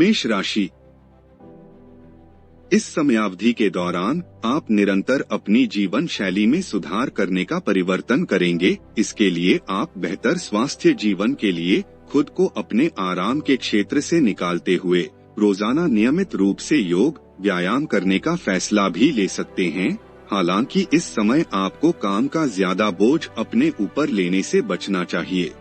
मेष राशि। इस समयावधि के दौरान आप निरंतर अपनी जीवन शैली में सुधार करने का परिवर्तन करेंगे। इसके लिए आप बेहतर स्वास्थ्य जीवन के लिए खुद को अपने आराम के क्षेत्र से निकालते हुए रोजाना नियमित रूप से योग व्यायाम करने का फैसला भी ले सकते हैं। हालांकि इस समय आपको काम का ज्यादा बोझ अपने ऊपर लेने से बचना चाहिए।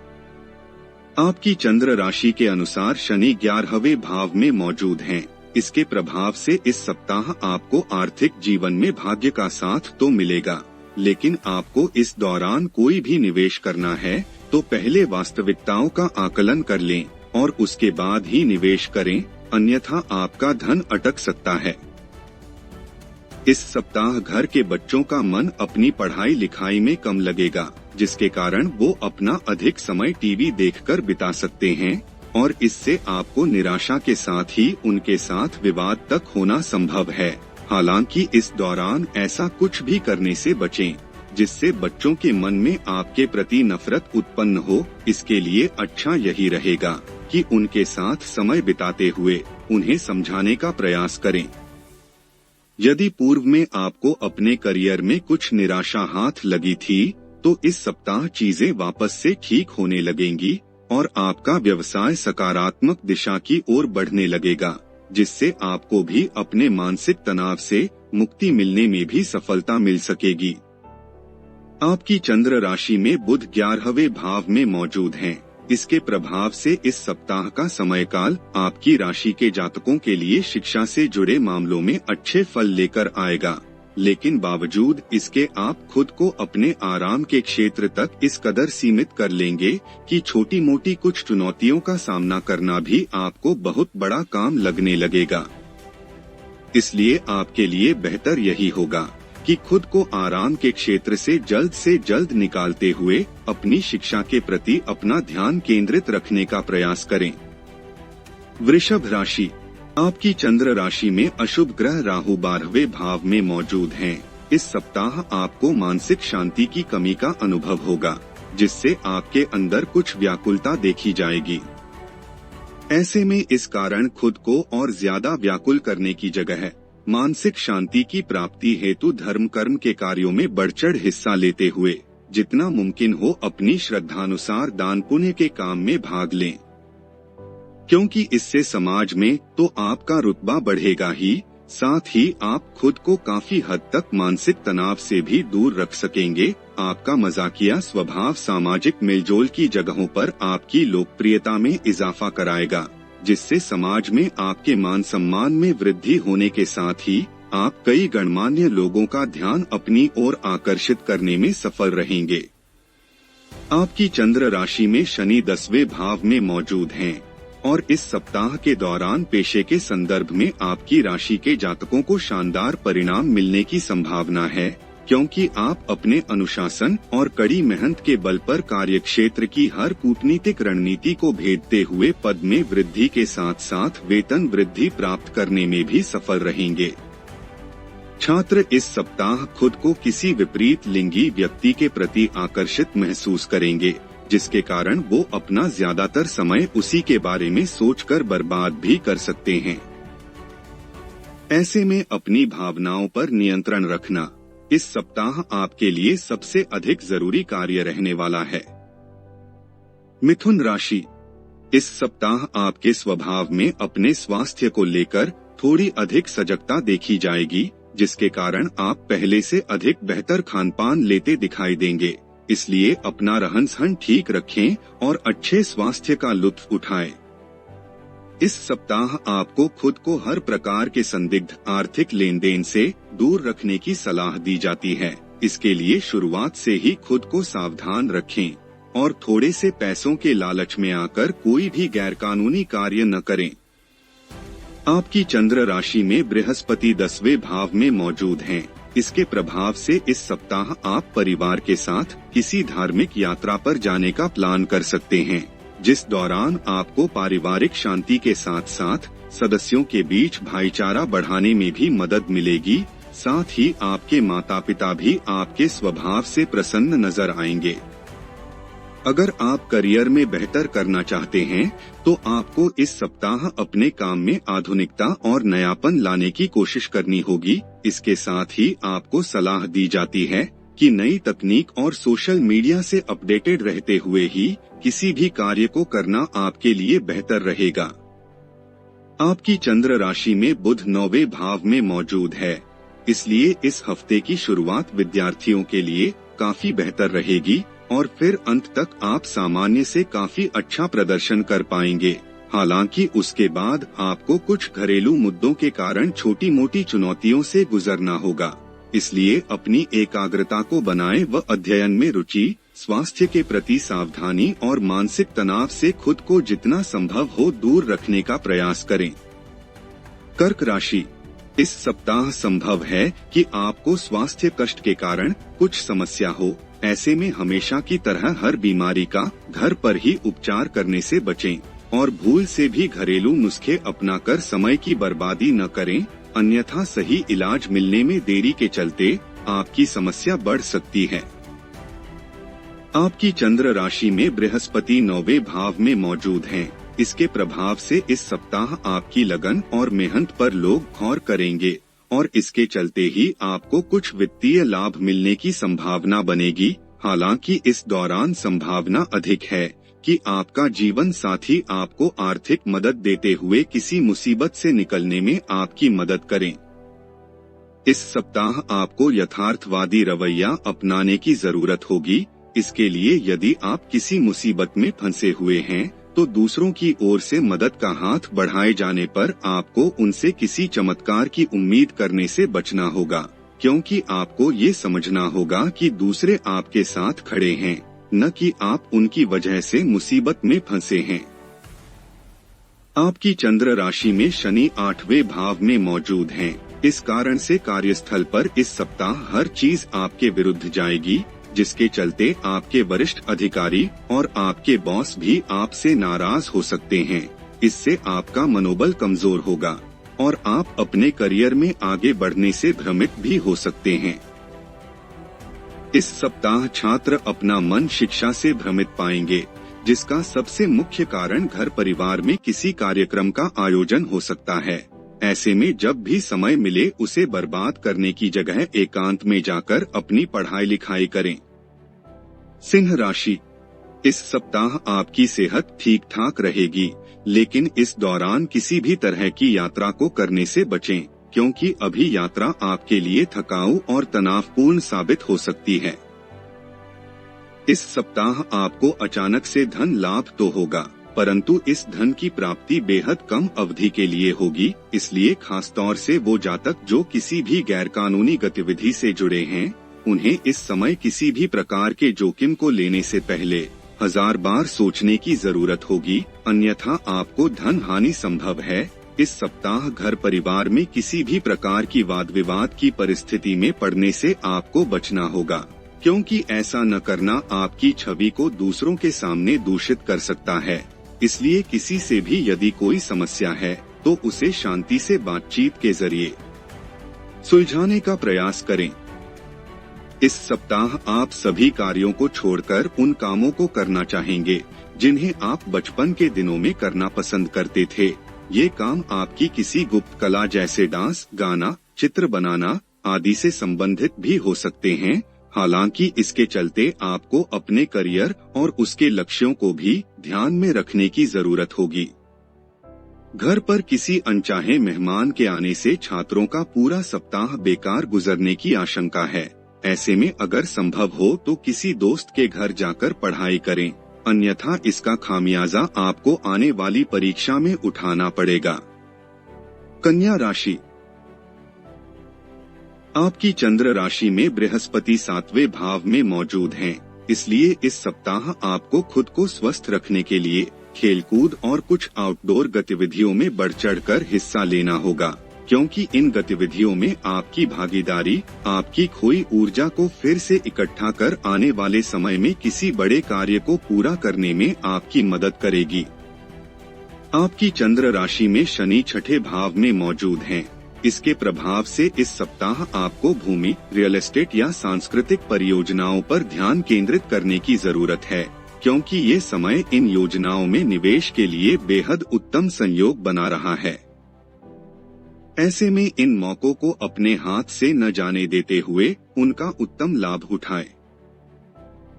आपकी चंद्र राशि के अनुसार शनि 11वें भाव में मौजूद हैं। इसके प्रभाव से इस सप्ताह आपको आर्थिक जीवन में भाग्य का साथ तो मिलेगा, लेकिन आपको इस दौरान कोई भी निवेश करना है तो पहले वास्तविकताओं का आकलन कर लें और उसके बाद ही निवेश करें, अन्यथा आपका धन अटक सकता है। इस सप्ताह घर के बच्चों का मन अपनी पढ़ाई लिखाई में कम लगेगा, जिसके कारण वो अपना अधिक समय टीवी देखकर बिता सकते हैं और इससे आपको निराशा के साथ ही उनके साथ विवाद तक होना संभव है। हालांकि इस दौरान ऐसा कुछ भी करने से बचें जिससे बच्चों के मन में आपके प्रति नफरत उत्पन्न हो। इसके लिए अच्छा यही रहेगा कि उनके साथ समय बिताते हुए उन्हें समझाने का प्रयास करें। यदि पूर्व में आपको अपने करियर में कुछ निराशा हाथ लगी थी तो इस सप्ताह चीजें वापस से ठीक होने लगेंगी और आपका व्यवसाय सकारात्मक दिशा की ओर बढ़ने लगेगा, जिससे आपको भी अपने मानसिक तनाव से मुक्ति मिलने में भी सफलता मिल सकेगी। आपकी चंद्र राशि में बुध 11वें भाव में मौजूद हैं। इसके प्रभाव से इस सप्ताह का समयकाल आपकी राशि के जातकों के लिए शिक्षा से जुड़े मामलों में अच्छे फल लेकर आएगा, लेकिन बावजूद इसके आप खुद को अपने आराम के क्षेत्र तक इस कदर सीमित कर लेंगे कि छोटी मोटी कुछ चुनौतियों का सामना करना भी आपको बहुत बड़ा काम लगने लगेगा। इसलिए आपके लिए बेहतर यही होगा कि खुद को आराम के क्षेत्र से जल्द निकालते हुए अपनी शिक्षा के प्रति अपना ध्यान केंद्रित रखने का प्रयास करें। वृषभ राशि। आपकी चंद्र राशि में अशुभ ग्रह राहु 12वें भाव में मौजूद हैं। इस सप्ताह आपको मानसिक शांति की कमी का अनुभव होगा, जिससे आपके अंदर कुछ व्याकुलता देखी जाएगी। ऐसे में इस कारण खुद को और ज्यादा व्याकुल करने की जगह मानसिक शांति की प्राप्ति हेतु धर्म कर्म के कार्यों में बढ़-चढ़ हिस्सा लेते हुए जितना मुमकिन हो अपनी श्रद्धानुसार दान पुण्य के काम में भाग लें, क्योंकि इससे समाज में तो आपका रुतबा बढ़ेगा ही, साथ ही आप खुद को काफी हद तक मानसिक तनाव से भी दूर रख सकेंगे। आपका मजाकिया स्वभाव सामाजिक मेलजोल की जगहों पर आपकी लोकप्रियता में इजाफा कराएगा, जिससे समाज में आपके मान सम्मान में वृद्धि होने के साथ ही आप कई गणमान्य लोगों का ध्यान अपनी ओर आकर्षित करने में सफल रहेंगे। आपकी चंद्र राशि में शनि 10वें भाव में मौजूद हैं और इस सप्ताह के दौरान पेशे के संदर्भ में आपकी राशि के जातकों को शानदार परिणाम मिलने की संभावना है, क्योंकि आप अपने अनुशासन और कड़ी मेहनत के बल पर कार्यक्षेत्र की हर कूटनीतिक रणनीति को भेदते हुए पद में वृद्धि के साथ साथ वेतन वृद्धि प्राप्त करने में भी सफल रहेंगे। छात्र इस सप्ताह खुद को किसी विपरीत लिंगी व्यक्ति के प्रति आकर्षित महसूस करेंगे, जिसके कारण वो अपना ज्यादातर समय उसी के बारे में सोचकर बर्बाद भी कर सकते हैं। ऐसे में अपनी भावनाओं पर नियंत्रण रखना इस सप्ताह आपके लिए सबसे अधिक जरूरी कार्य रहने वाला है। मिथुन राशि। इस सप्ताह आपके स्वभाव में अपने स्वास्थ्य को लेकर थोड़ी अधिक सजगता देखी जाएगी, जिसके कारण आप पहले से अधिक बेहतर खानपान लेते दिखाई देंगे। इसलिए अपना रहन सहन ठीक रखें और अच्छे स्वास्थ्य का लुत्फ उठाएं। इस सप्ताह आपको खुद को हर प्रकार के संदिग्ध आर्थिक लेन देन से दूर रखने की सलाह दी जाती है। इसके लिए शुरुआत से ही खुद को सावधान रखें और थोड़े से पैसों के लालच में आकर कोई भी गैरकानूनी कार्य न करें। आपकी चंद्र राशि में बृहस्पति 10वें भाव में मौजूद हैं। इसके प्रभाव से इस सप्ताह आप परिवार के साथ किसी धार्मिक यात्रा पर जाने का प्लान कर सकते हैं, जिस दौरान आपको पारिवारिक शांति के साथ साथ सदस्यों के बीच भाईचारा बढ़ाने में भी मदद मिलेगी। साथ ही आपके माता पिता भी आपके स्वभाव से प्रसन्न नजर आएंगे। अगर आप करियर में बेहतर करना चाहते हैं तो आपको इस सप्ताह अपने काम में आधुनिकता और नयापन लाने की कोशिश करनी होगी। इसके साथ ही आपको सलाह दी जाती है कि नई तकनीक और सोशल मीडिया से अपडेटेड रहते हुए ही किसी भी कार्य को करना आपके लिए बेहतर रहेगा। आपकी चंद्र राशि में बुध 9वें भाव में मौजूद है, इसलिए इस हफ्ते की शुरुआत विद्यार्थियों के लिए काफी बेहतर रहेगी और फिर अंत तक आप सामान्य से काफी अच्छा प्रदर्शन कर पाएंगे। हालांकि उसके बाद आपको कुछ घरेलू मुद्दों के कारण छोटी मोटी चुनौतियों से गुजरना होगा, इसलिए अपनी एकाग्रता को बनाएं व अध्ययन में रुचि, स्वास्थ्य के प्रति सावधानी और मानसिक तनाव से खुद को जितना संभव हो दूर रखने का प्रयास करें। कर्क राशि, इस सप्ताह संभव है कि आपको स्वास्थ्य कष्ट के कारण कुछ समस्या हो। ऐसे में हमेशा की तरह हर बीमारी का घर पर ही उपचार करने से बचें और भूल से भी घरेलू नुस्खे अपनाकर समय की बर्बादी न करें, अन्यथा सही इलाज मिलने में देरी के चलते आपकी समस्या बढ़ सकती है। आपकी चंद्र राशि में बृहस्पति 9वें भाव में मौजूद हैं। इसके प्रभाव से इस सप्ताह आपकी लगन और मेहनत पर लोग गौर करेंगे और इसके चलते ही आपको कुछ वित्तीय लाभ मिलने की संभावना बनेगी। हालांकि इस दौरान संभावना अधिक है कि आपका जीवन साथी आपको आर्थिक मदद देते हुए किसी मुसीबत से निकलने में आपकी मदद करें। इस सप्ताह आपको यथार्थवादी रवैया अपनाने की जरूरत होगी। इसके लिए यदि आप किसी मुसीबत में फंसे हुए हैं तो दूसरों की ओर से मदद का हाथ बढ़ाए जाने पर आपको उनसे किसी चमत्कार की उम्मीद करने से बचना होगा, क्योंकि आपको ये समझना होगा कि दूसरे आपके साथ खड़े हैं, न कि आप उनकी वजह से मुसीबत में फंसे हैं। आपकी चंद्र राशि में शनि 8वें भाव में मौजूद हैं। इस कारण से कार्यस्थल पर इस सप्ताह हर चीज आपके विरुद्ध जाएगी, जिसके चलते आपके वरिष्ठ अधिकारी और आपके बॉस भी आपसे नाराज हो सकते हैं। इससे आपका मनोबल कमजोर होगा और आप अपने करियर में आगे बढ़ने से भ्रमित भी हो सकते हैं। इस सप्ताह छात्र अपना मन शिक्षा से भ्रमित पाएंगे, जिसका सबसे मुख्य कारण घर परिवार में किसी कार्यक्रम का आयोजन हो सकता है। ऐसे में जब भी समय मिले उसे बर्बाद करने की जगह एकांत में जाकर अपनी पढ़ाई लिखाई करें। सिंह राशि, इस सप्ताह आपकी सेहत ठीक ठाक रहेगी, लेकिन इस दौरान किसी भी तरह की यात्रा को करने से बचें, क्योंकि अभी यात्रा आपके लिए थकाऊ और तनावपूर्ण साबित हो सकती है। इस सप्ताह आपको अचानक से धन लाभ तो होगा, परंतु इस धन की प्राप्ति बेहद कम अवधि के लिए होगी। इसलिए खास तौर से वो जातक जो किसी भी गैरकानूनी गतिविधि से जुड़े हैं, उन्हें इस समय किसी भी प्रकार के जोखिम को लेने से पहले 1000 बार सोचने की जरूरत होगी, अन्यथा आपको धन हानि संभव है। इस सप्ताह घर परिवार में किसी भी प्रकार की वाद विवाद की परिस्थिति में पड़ने से आपको बचना होगा, क्योंकि ऐसा न करना आपकी छवि को दूसरों के सामने दूषित कर सकता है। इसलिए किसी से भी यदि कोई समस्या है तो उसे शांति से बातचीत के जरिए सुलझाने का प्रयास करें। इस सप्ताह आप सभी कार्यों को छोड़कर उन कामों को करना चाहेंगे जिन्हें आप बचपन के दिनों में करना पसंद करते थे। ये काम आपकी किसी गुप्त कला जैसे डांस, गाना, चित्र बनाना आदि से संबंधित भी हो सकते हैं। हालांकि इसके चलते आपको अपने करियर और उसके लक्ष्यों को भी ध्यान में रखने की जरूरत होगी। घर पर किसी अनचाहे मेहमान के आने से छात्रों का पूरा सप्ताह बेकार गुजरने की आशंका है। ऐसे में अगर संभव हो तो किसी दोस्त के घर जाकर पढ़ाई करें, अन्यथा इसका खामियाजा आपको आने वाली परीक्षा में उठाना पड़ेगा। कन्या राशि, आपकी चंद्र राशि में बृहस्पति 7वें भाव में मौजूद हैं, इसलिए इस सप्ताह आपको खुद को स्वस्थ रखने के लिए खेलकूद और कुछ आउटडोर गतिविधियों में बढ़ चढ़कर हिस्सा लेना होगा, क्योंकि इन गतिविधियों में आपकी भागीदारी आपकी खोई ऊर्जा को फिर से इकट्ठा कर आने वाले समय में किसी बड़े कार्य को पूरा करने में आपकी मदद करेगी। आपकी चंद्र राशि में शनि 6ठे भाव में मौजूद हैं। इसके प्रभाव से इस सप्ताह आपको भूमि, रियल एस्टेट या सांस्कृतिक परियोजनाओं पर ध्यान केंद्रित करने की जरूरत है। क्योंकि ये समय इन योजनाओं में निवेश के लिए बेहद उत्तम संयोग बना रहा है। ऐसे में इन मौकों को अपने हाथ से न जाने देते हुए उनका उत्तम लाभ उठाएं।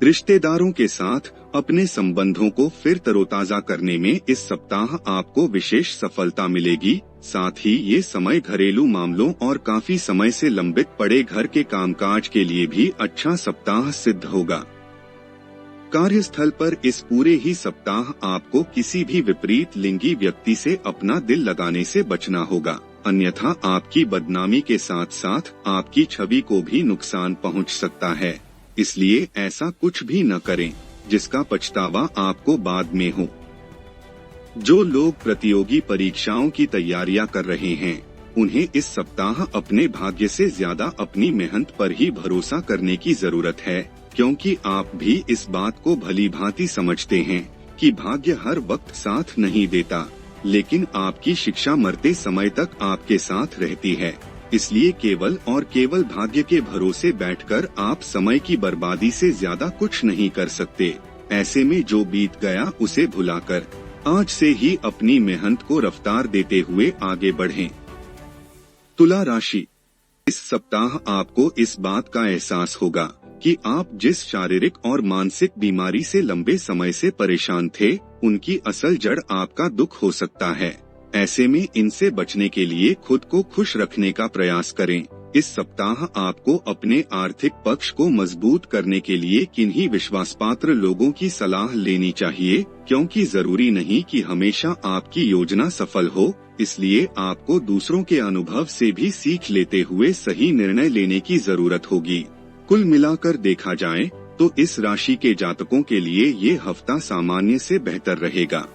रिश्तेदारों के साथ अपने संबंधों को फिर तरोताजा करने में इस सप्ताह आपको विशेष सफलता मिलेगी। साथ ही ये समय घरेलू मामलों और काफी समय से लंबित पड़े घर के कामकाज के लिए भी अच्छा सप्ताह सिद्ध होगा। कार्यस्थल पर इस पूरे ही सप्ताह आपको किसी भी विपरीत लिंगी व्यक्ति से अपना दिल लगाने से बचना होगा, अन्यथा आपकी बदनामी के साथ साथ आपकी छवि को भी नुकसान पहुंच सकता है। इसलिए ऐसा कुछ भी न करें जिसका पछतावा आपको बाद में हो। जो लोग प्रतियोगी परीक्षाओं की तैयारियां कर रहे हैं, उन्हें इस सप्ताह अपने भाग्य से ज्यादा अपनी मेहनत पर ही भरोसा करने की जरूरत है, क्योंकि आप भी इस बात को भली भांति समझते हैं कि भाग्य हर वक्त साथ नहीं देता, लेकिन आपकी शिक्षा मरते समय तक आपके साथ रहती है। इसलिए केवल और केवल भाग्य के भरोसे बैठकर आप समय की बर्बादी से ज्यादा कुछ नहीं कर सकते। ऐसे में जो बीत गया उसे भुलाकर आज से ही अपनी मेहनत को रफ्तार देते हुए आगे बढ़ें। तुला राशि, इस सप्ताह आपको इस बात का एहसास होगा कि आप जिस शारीरिक और मानसिक बीमारी से लंबे समय से परेशान थे, उनकी असल जड़ आपका दुख हो सकता है। ऐसे में इनसे बचने के लिए खुद को खुश रखने का प्रयास करें। इस सप्ताह आपको अपने आर्थिक पक्ष को मजबूत करने के लिए किन्हीं विश्वासपात्र लोगों की सलाह लेनी चाहिए, क्योंकि जरूरी नहीं कि हमेशा आपकी योजना सफल हो। इसलिए आपको दूसरों के अनुभव से भी सीख लेते हुए सही निर्णय लेने की जरूरत होगी। कुल मिलाकर देखा जाए तो इस राशि के जातकों के लिए ये हफ्ता सामान्य से बेहतर रहेगा।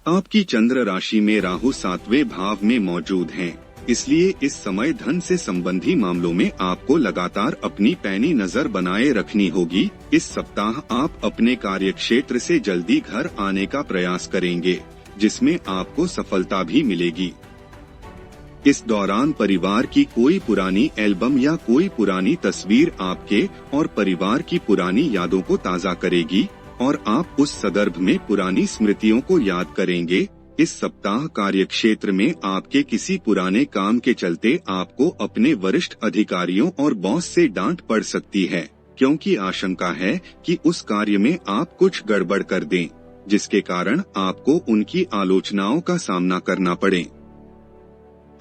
आपकी चंद्र राशि में राहु 7वें भाव में मौजूद हैं, इसलिए इस समय धन से संबंधी मामलों में आपको लगातार अपनी पैनी नजर बनाए रखनी होगी। इस सप्ताह आप अपने कार्यक्षेत्र से जल्दी घर आने का प्रयास करेंगे, जिसमें आपको सफलता भी मिलेगी। इस दौरान परिवार की कोई पुरानी एल्बम या कोई पुरानी तस्वीर आपके और परिवार की पुरानी यादों को ताज़ा करेगी और आप उस संदर्भ में पुरानी स्मृतियों को याद करेंगे। इस सप्ताह कार्यक्षेत्र में आपके किसी पुराने काम के चलते आपको अपने वरिष्ठ अधिकारियों और बॉस से डांट पड़ सकती है, क्योंकि आशंका है कि उस कार्य में आप कुछ गड़बड़ कर दें, जिसके कारण आपको उनकी आलोचनाओं का सामना करना पड़े।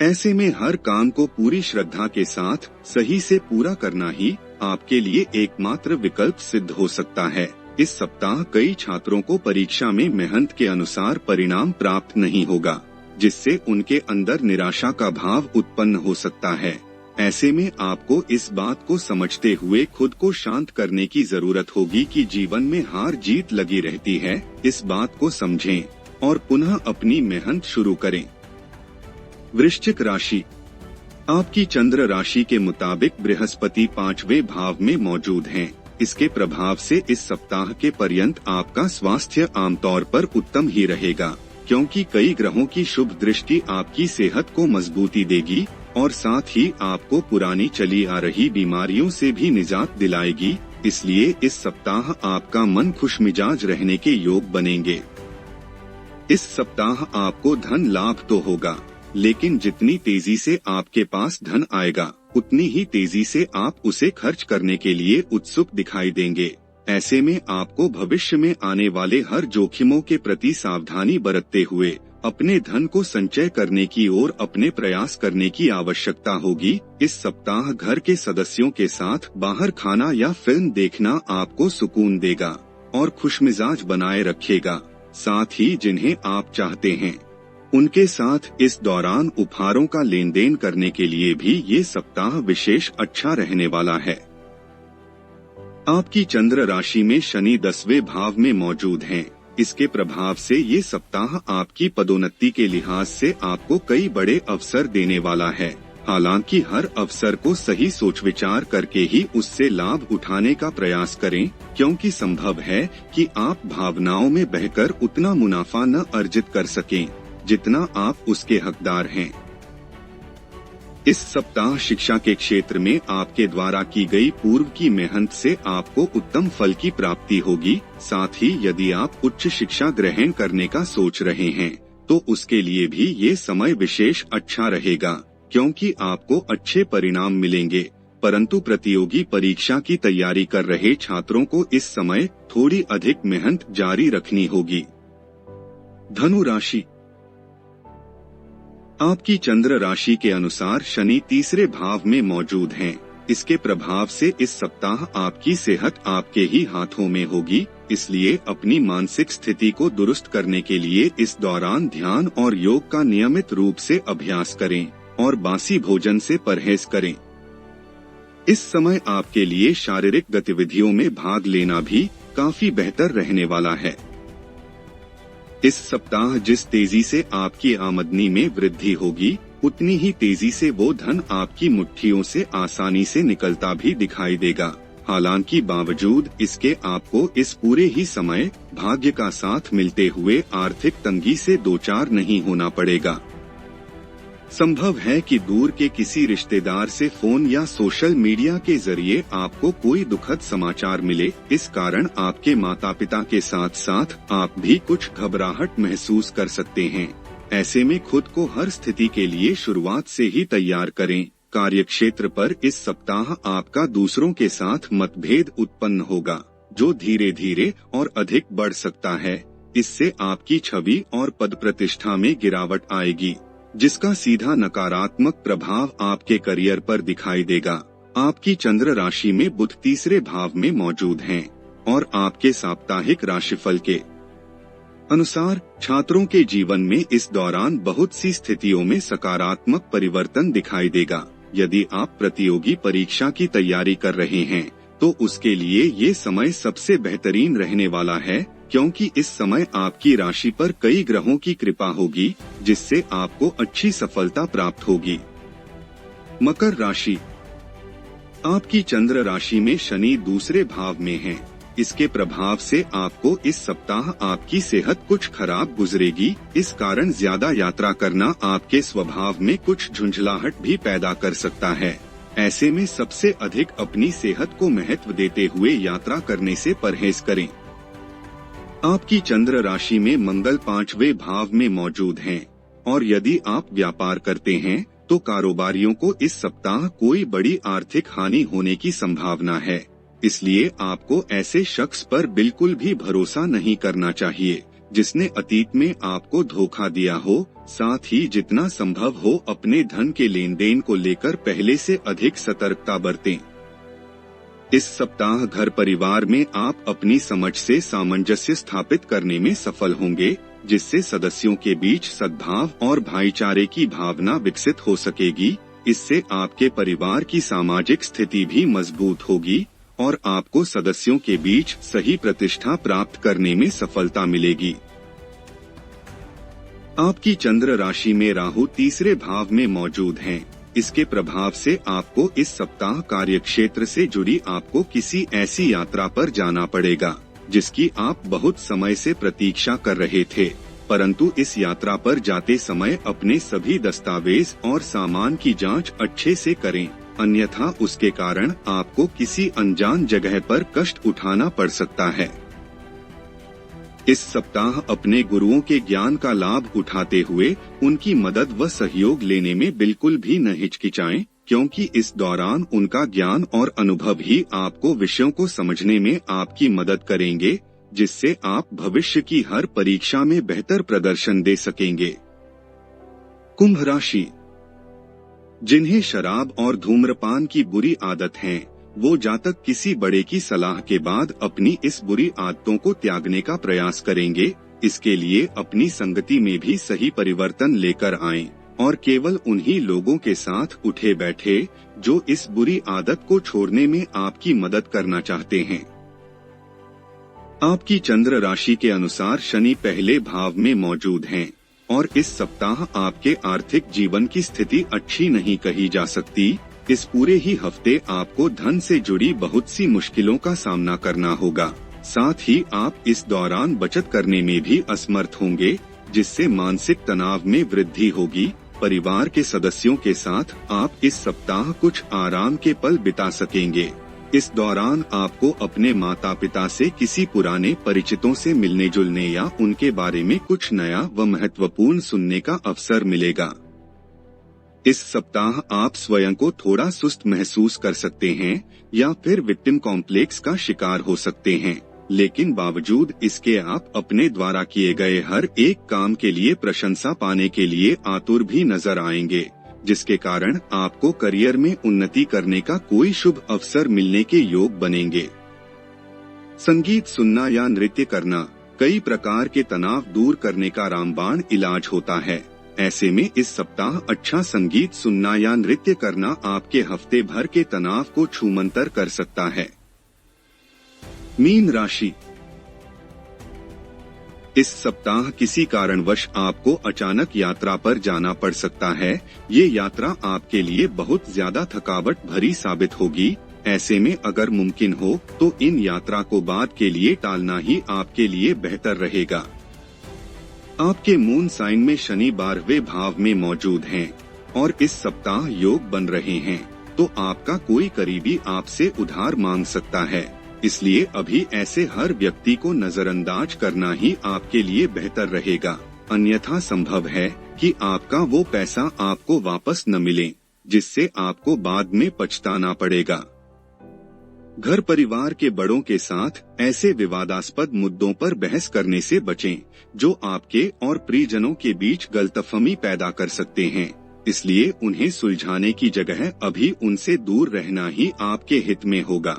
ऐसे में हर काम को पूरी श्रद्धा के साथ सही से पूरा करना ही आपके लिए एकमात्र विकल्प सिद्ध हो सकता है। इस सप्ताह कई छात्रों को परीक्षा में मेहनत के अनुसार परिणाम प्राप्त नहीं होगा, जिससे उनके अंदर निराशा का भाव उत्पन्न हो सकता है। ऐसे में आपको इस बात को समझते हुए खुद को शांत करने की जरूरत होगी कि जीवन में हार जीत लगी रहती है। इस बात को समझें और पुनः अपनी मेहनत शुरू करें। वृश्चिक राशि, आपकी चंद्र राशि के मुताबिक बृहस्पति 5वें भाव में मौजूद हैं। इसके प्रभाव से इस सप्ताह के पर्यंत आपका स्वास्थ्य आमतौर पर उत्तम ही रहेगा, क्योंकि कई ग्रहों की शुभ दृष्टि आपकी सेहत को मजबूती देगी और साथ ही आपको पुरानी चली आ रही बीमारियों से भी निजात दिलाएगी। इसलिए इस सप्ताह आपका मन खुशमिजाज रहने के योग बनेंगे। इस सप्ताह आपको धन लाभ तो होगा, लेकिन जितनी तेजी से आपके पास धन आएगा, उतनी ही तेजी से आप उसे खर्च करने के लिए उत्सुक दिखाई देंगे। ऐसे में आपको भविष्य में आने वाले हर जोखिमों के प्रति सावधानी बरतते हुए अपने धन को संचय करने की ओर अपने प्रयास करने की आवश्यकता होगी। इस सप्ताह घर के सदस्यों के साथ बाहर खाना या फिल्म देखना आपको सुकून देगा और खुशमिजाज बनाए रखेगा। साथ ही जिन्हें आप चाहते हैं उनके साथ इस दौरान उपहारों का लेन देन करने के लिए भी ये सप्ताह विशेष अच्छा रहने वाला है। आपकी चंद्र राशि में शनि 10वें भाव में मौजूद हैं। इसके प्रभाव से ये सप्ताह आपकी पदोन्नति के लिहाज से आपको कई बड़े अवसर देने वाला है। हालांकि हर अवसर को सही सोच विचार करके ही उससे लाभ उठाने का प्रयास करें, क्योंकि संभव है कि आप भावनाओं में बहकर उतना मुनाफा न अर्जित कर सकें जितना आप उसके हकदार हैं। इस सप्ताह शिक्षा के क्षेत्र में आपके द्वारा की गई पूर्व की मेहनत से आपको उत्तम फल की प्राप्ति होगी। साथ ही यदि आप उच्च शिक्षा ग्रहण करने का सोच रहे हैं तो उसके लिए भी ये समय विशेष अच्छा रहेगा, क्योंकि आपको अच्छे परिणाम मिलेंगे। परंतु प्रतियोगी परीक्षा की तैयारी कर रहे छात्रों को इस समय थोड़ी अधिक मेहनत जारी रखनी होगी। धनु राशि। आपकी चंद्र राशि के अनुसार शनि तीसरे भाव में मौजूद हैं। इसके प्रभाव से इस सप्ताह आपकी सेहत आपके ही हाथों में होगी, इसलिए अपनी मानसिक स्थिति को दुरुस्त करने के लिए इस दौरान ध्यान और योग का नियमित रूप से अभ्यास करें और बासी भोजन से परहेज करें। इस समय आपके लिए शारीरिक गतिविधियों में भाग लेना भी काफी बेहतर रहने वाला है। इस सप्ताह जिस तेजी से आपकी आमदनी में वृद्धि होगी, उतनी ही तेजी से वो धन आपकी मुट्ठियों से आसानी से निकलता भी दिखाई देगा। हालांकि बावजूद इसके आपको इस पूरे ही समय भाग्य का साथ मिलते हुए आर्थिक तंगी से दो चार नहीं होना पड़ेगा। संभव है कि दूर के किसी रिश्तेदार से फोन या सोशल मीडिया के जरिए आपको कोई दुखद समाचार मिले। इस कारण आपके माता पिता के साथ साथ आप भी कुछ घबराहट महसूस कर सकते हैं। ऐसे में खुद को हर स्थिति के लिए शुरुआत से ही तैयार करें। कार्यक्षेत्र पर इस सप्ताह आपका दूसरों के साथ मतभेद उत्पन्न होगा, जो धीरे धीरे और अधिक बढ़ सकता है। इससे आपकी छवि और पद प्रतिष्ठा में गिरावट आएगी, जिसका सीधा नकारात्मक प्रभाव आपके करियर पर दिखाई देगा। आपकी चंद्र राशि में बुध तीसरे भाव में मौजूद हैं और आपके साप्ताहिक राशिफल के अनुसार छात्रों के जीवन में इस दौरान बहुत सी स्थितियों में सकारात्मक परिवर्तन दिखाई देगा। यदि आप प्रतियोगी परीक्षा की तैयारी कर रहे हैं तो उसके लिए ये समय सबसे बेहतरीन रहने वाला है, क्योंकि इस समय आपकी राशि पर कई ग्रहों की कृपा होगी, जिससे आपको अच्छी सफलता प्राप्त होगी। मकर राशि। आपकी चंद्र राशि में शनि दूसरे भाव में है। इसके प्रभाव से आपको इस सप्ताह आपकी सेहत कुछ खराब गुजरेगी। इस कारण ज्यादा यात्रा करना आपके स्वभाव में कुछ झुंझलाहट भी पैदा कर सकता है। ऐसे में सबसे अधिक अपनी सेहत को महत्व देते हुए यात्रा करने से परहेज करें। आपकी चंद्र राशि में मंगल पांचवें भाव में मौजूद हैं और यदि आप व्यापार करते हैं तो कारोबारियों को इस सप्ताह कोई बड़ी आर्थिक हानि होने की संभावना है। इसलिए आपको ऐसे शख्स पर बिल्कुल भी भरोसा नहीं करना चाहिए जिसने अतीत में आपको धोखा दिया हो। साथ ही जितना संभव हो अपने धन के लेन देन को लेकर पहले से अधिक सतर्कता बरतें। इस सप्ताह घर परिवार में आप अपनी समझ से सामंजस्य स्थापित करने में सफल होंगे, जिससे सदस्यों के बीच सद्भाव और भाईचारे की भावना विकसित हो सकेगी। इससे आपके परिवार की सामाजिक स्थिति भी मजबूत होगी और आपको सदस्यों के बीच सही प्रतिष्ठा प्राप्त करने में सफलता मिलेगी। आपकी चंद्र राशि में राहु तीसरे भाव में मौजूद हैं। इसके प्रभाव से आपको इस सप्ताह कार्यक्षेत्र से जुड़ी आपको किसी ऐसी यात्रा पर जाना पड़ेगा जिसकी आप बहुत समय से प्रतीक्षा कर रहे थे। परंतु इस यात्रा पर जाते समय अपने सभी दस्तावेज और सामान की जांच अच्छे से करें, अन्यथा उसके कारण आपको किसी अनजान जगह पर कष्ट उठाना पड़ सकता है। इस सप्ताह अपने गुरुओं के ज्ञान का लाभ उठाते हुए उनकी मदद व सहयोग लेने में बिल्कुल भी न हिचकिचाएं, क्योंकि इस दौरान उनका ज्ञान और अनुभव ही आपको विषयों को समझने में आपकी मदद करेंगे, जिससे आप भविष्य की हर परीक्षा में बेहतर प्रदर्शन दे सकेंगे। कुंभ राशि। जिन्हें शराब और धूम्रपान की बुरी आदत है, वो जातक किसी बड़े की सलाह के बाद अपनी इस बुरी आदतों को त्यागने का प्रयास करेंगे। इसके लिए अपनी संगति में भी सही परिवर्तन लेकर आएं और केवल उन्हीं लोगों के साथ उठे बैठे जो इस बुरी आदत को छोड़ने में आपकी मदद करना चाहते हैं। आपकी चंद्र राशि के अनुसार शनि पहले भाव में मौजूद हैं और इस सप्ताह आपके आर्थिक जीवन की स्थिति अच्छी नहीं कही जा सकती। इस पूरे ही हफ्ते आपको धन से जुड़ी बहुत सी मुश्किलों का सामना करना होगा। साथ ही आप इस दौरान बचत करने में भी असमर्थ होंगे, जिससे मानसिक तनाव में वृद्धि होगी। परिवार के सदस्यों के साथ आप इस सप्ताह कुछ आराम के पल बिता सकेंगे। इस दौरान आपको अपने माता पिता से किसी पुराने परिचितों से मिलने जुलने या उनके बारे में कुछ नया व महत्वपूर्ण सुनने का अवसर मिलेगा। इस सप्ताह आप स्वयं को थोड़ा सुस्त महसूस कर सकते हैं या फिर विक्टिम कॉम्प्लेक्स का शिकार हो सकते हैं, लेकिन बावजूद इसके आप अपने द्वारा किए गए हर एक काम के लिए प्रशंसा पाने के लिए आतुर भी नजर आएंगे, जिसके कारण आपको करियर में उन्नति करने का कोई शुभ अवसर मिलने के योग बनेंगे। संगीत सुनना या नृत्य करना कई प्रकार के तनाव दूर करने का रामबाण इलाज होता है। ऐसे में इस सप्ताह अच्छा संगीत सुनना या नृत्य करना आपके हफ्ते भर के तनाव को छूमंतर कर सकता है। मीन राशि, इस सप्ताह किसी कारणवश आपको अचानक यात्रा पर जाना पड़ सकता है। ये यात्रा आपके लिए बहुत ज्यादा थकावट भरी साबित होगी। ऐसे में अगर मुमकिन हो तो इन यात्रा को बाद के लिए टालना ही आपके लिए बेहतर रहेगा। आपके मून साइन में शनि 12वें भाव में मौजूद हैं और इस सप्ताह योग बन रहे हैं, तो आपका कोई करीबी आपसे उधार मांग सकता है। इसलिए अभी ऐसे हर व्यक्ति को नजरअंदाज करना ही आपके लिए बेहतर रहेगा, अन्यथा संभव है कि आपका वो पैसा आपको वापस न मिले, जिससे आपको बाद में पछताना पड़ेगा। घर परिवार के बड़ों के साथ ऐसे विवादास्पद मुद्दों पर बहस करने से बचें, जो आपके और प्रियजनों के बीच गलतफहमी पैदा कर सकते हैं। इसलिए उन्हें सुलझाने की जगह अभी उनसे दूर रहना ही आपके हित में होगा।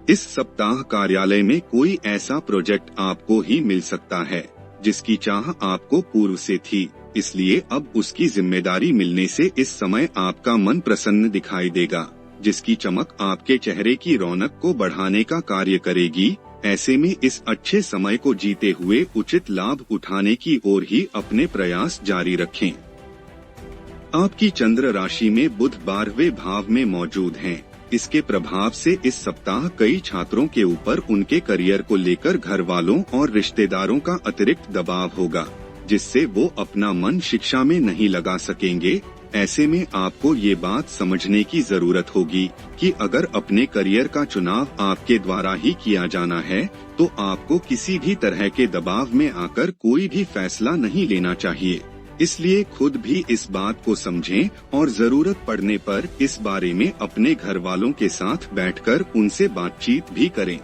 इस सप्ताह कार्यालय में कोई ऐसा प्रोजेक्ट आपको ही मिल सकता है जिसकी चाह आपको पूर्व से थी, इसलिए अब उसकी जिम्मेदारी मिलने से इस समय आपका मन प्रसन्न दिखाई देगा, जिसकी चमक आपके चेहरे की रौनक को बढ़ाने का कार्य करेगी। ऐसे में इस अच्छे समय को जीते हुए उचित लाभ उठाने की ओर ही अपने प्रयास जारी रखें। आपकी चंद्र राशि में बुध 12वें भाव में मौजूद हैं। इसके प्रभाव से इस सप्ताह कई छात्रों के ऊपर उनके करियर को लेकर घर वालों और रिश्तेदारों का अतिरिक्त दबाव होगा, जिससे वो अपना मन शिक्षा में नहीं लगा सकेंगे। ऐसे में आपको ये बात समझने की जरूरत होगी कि अगर अपने करियर का चुनाव आपके द्वारा ही किया जाना है, तो आपको किसी भी तरह के दबाव में आकर कोई भी फैसला नहीं लेना चाहिए। इसलिए खुद भी इस बात को समझें और जरूरत पड़ने पर इस बारे में अपने घर वालों के साथ बैठकर उनसे बातचीत भी करें।